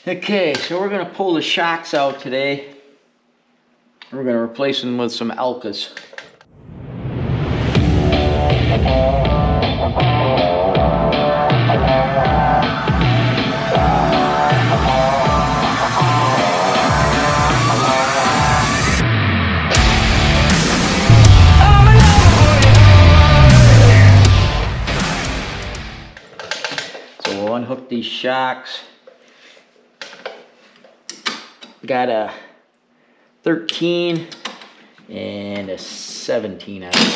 Okay, so we're gonna pull the shocks out today. We're gonna replace them with some Elkas. So we'll unhook these shocks. Got a 13 and a 17 out of here.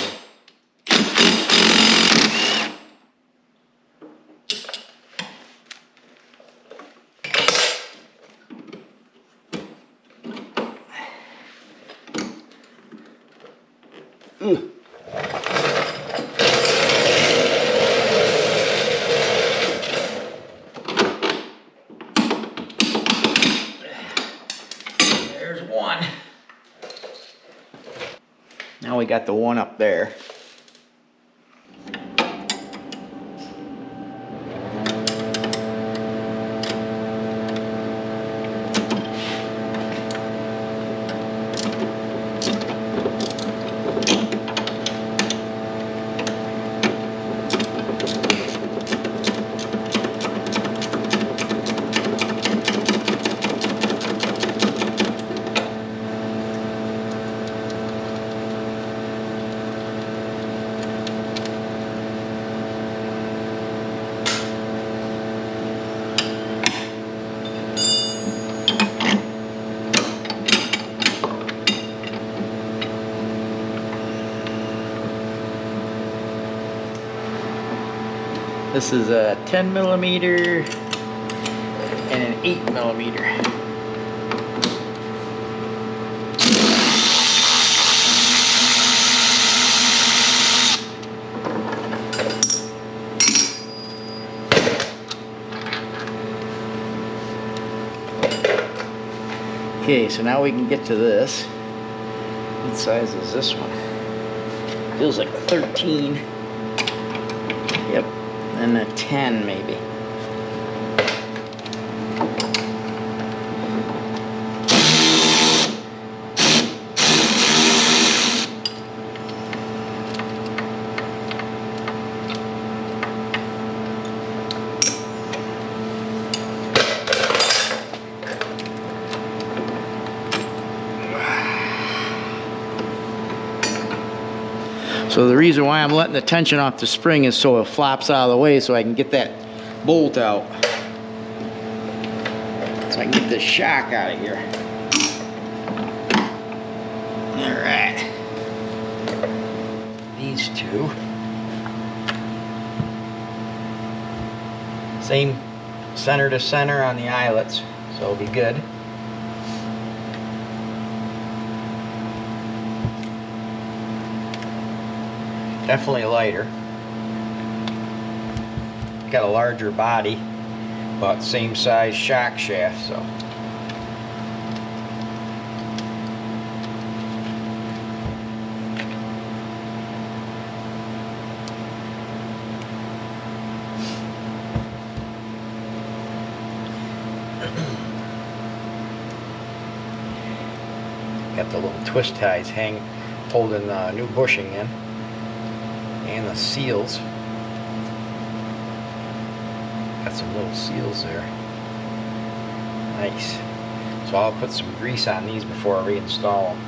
There's one. Now we got the one up there. This is a 10 millimeter and an 8 millimeter. Okay, so now we can get to this. What size is this one? Feels like a 13. Yep. And a 10 maybe. So the reason why I'm letting the tension off the spring is so it flops out of the way so I can get that bolt out. So I can get this shock out of here. Alright. These two. Same center to center on the eyelets, so it'll be good. Definitely lighter. Got a larger body, about same size shock shaft, so. Got the little twist ties holding the new bushing in. And the seals. Got some little seals there. Nice. So I'll put some grease on these before I reinstall them.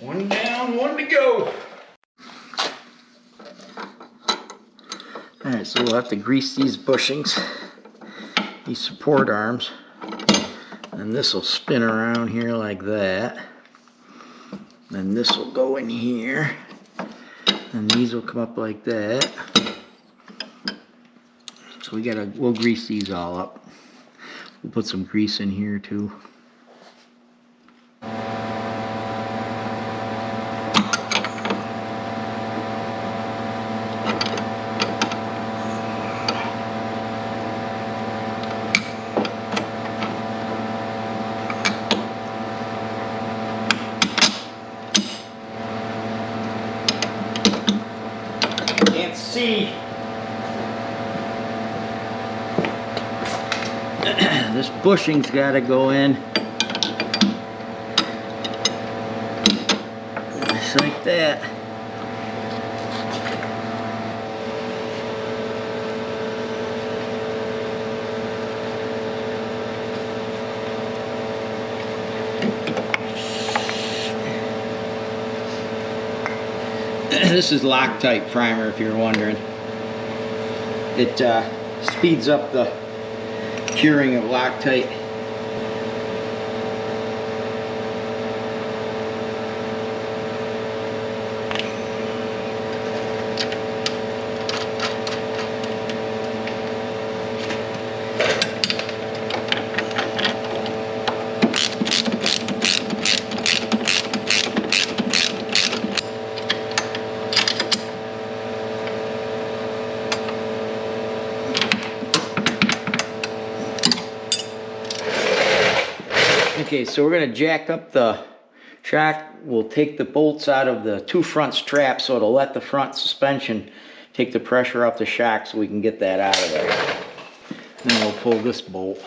One down, one to go. Alright, so we'll have to grease these bushings. these support arms, and this will spin around here like that, and this will go in here, and these will come up like that. So we'll grease these all up. We'll put some grease in here too. Can't see. This bushing's got to go in just like that. This is Loctite primer, if you're wondering. It speeds up the curing of Loctite. Okay, so we're going to jack up the shock. We'll take the bolts out of the two front straps so it'll let the front suspension take the pressure off the shock so we can get that out of there. Then we'll pull this bolt.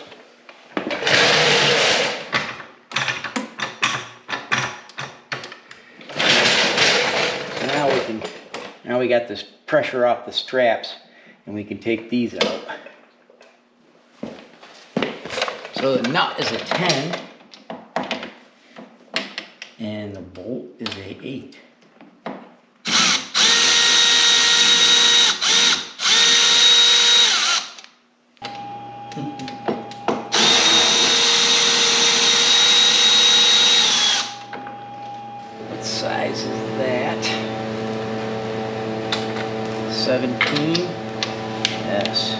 Now we got this pressure off the straps and we can take these out. So the nut is a 10. And the bolt is a 8. What size is that? 17. Yes.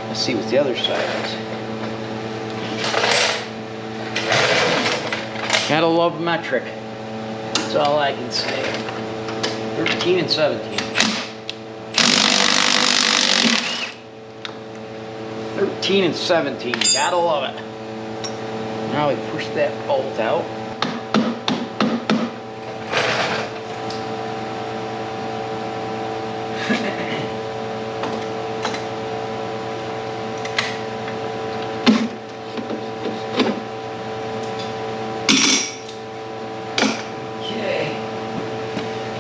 Let's see what the other side is. Gotta love metric. That's all I can say. 13 and 17. 13 and 17. Gotta love it. Now we push that bolt out.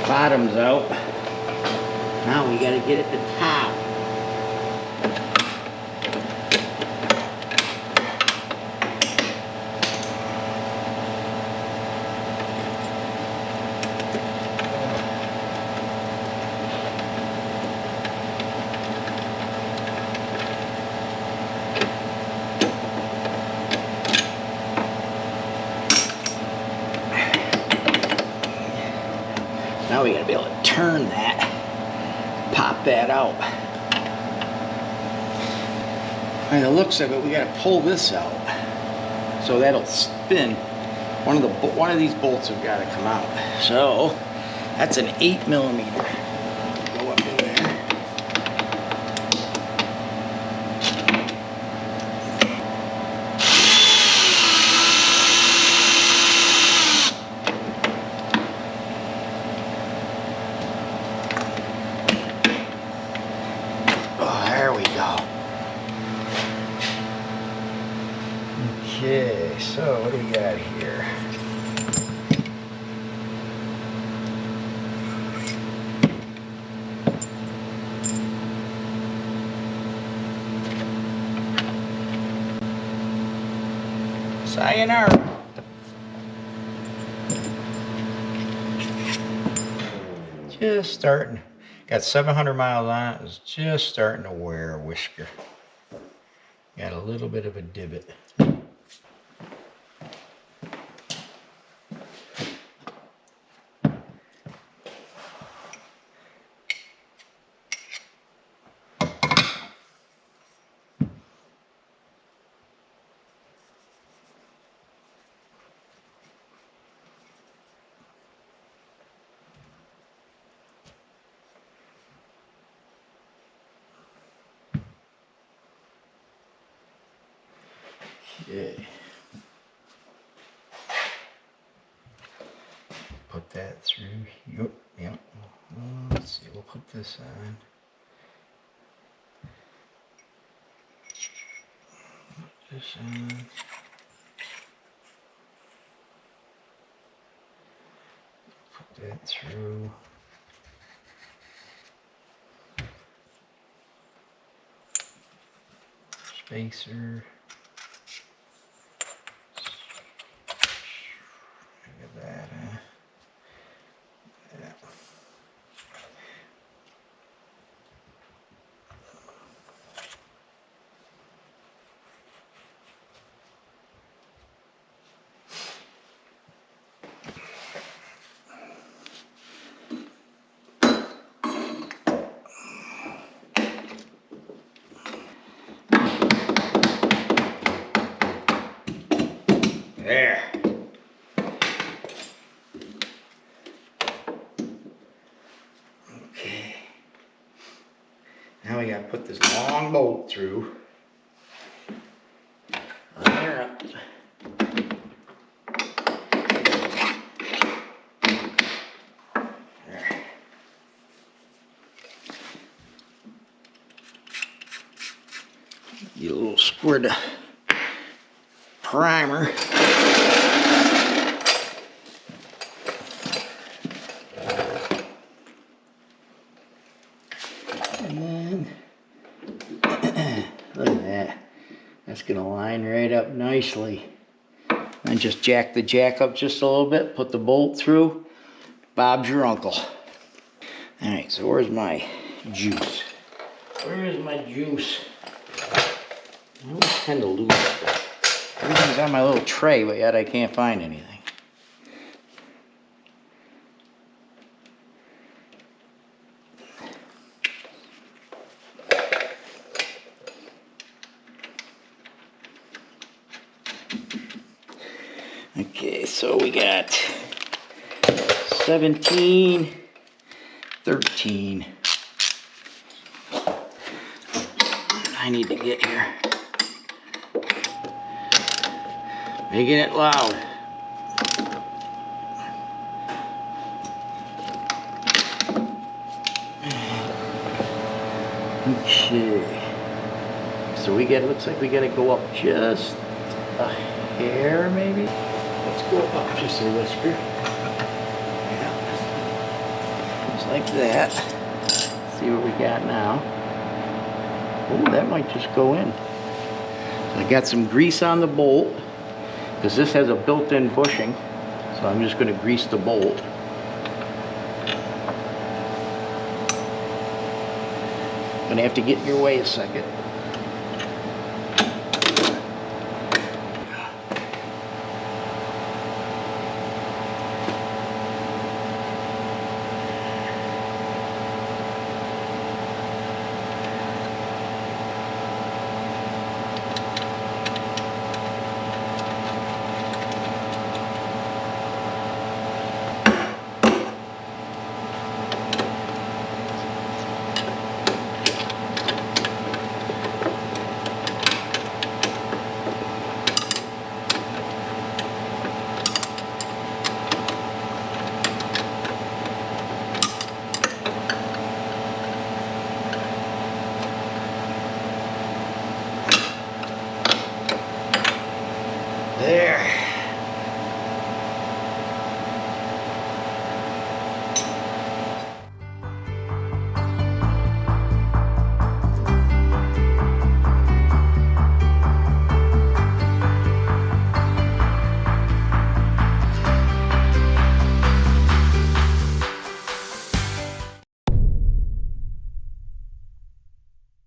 Bottom's out. Now we gotta get at the top. Now we gotta be able to turn that, pop that out. By the looks of it, we gotta pull this out so that'll spin. One of these bolts have got to come out. So that's an 8mm. Go up in there. Okay, so what do we got here? Sayonara. Just starting. Got 700 miles on it. It's just starting to wear a whisker. little bit of a divot. Okay. Put that through. Yep. Let's see, we'll put this on. Put this on. Put that through. Spacer. Look at that. Yeah. There. Okay. Now we gotta put this long bolt through. There up. There. Get a little squirt of primer. And then, look at that. That's gonna line right up nicely. And just jack the jack up just a little bit, put the bolt through. Bob's your uncle. All right, so where's my juice? Where is my juice? I always tend to lose it. Everything's on my little tray, but yet I can't find anything. Okay, so we got 17, 13. I need to get here. Making it loud. Okay. So we got, looks like we gotta go up just a hair maybe. Let's go up just a whisker. Yeah. Just like that. See what we got now. Oh, that might just go in. I got some grease on the bolt, because this has a built-in bushing, so I'm just going to grease the bolt. Gonna have to get in your way a second.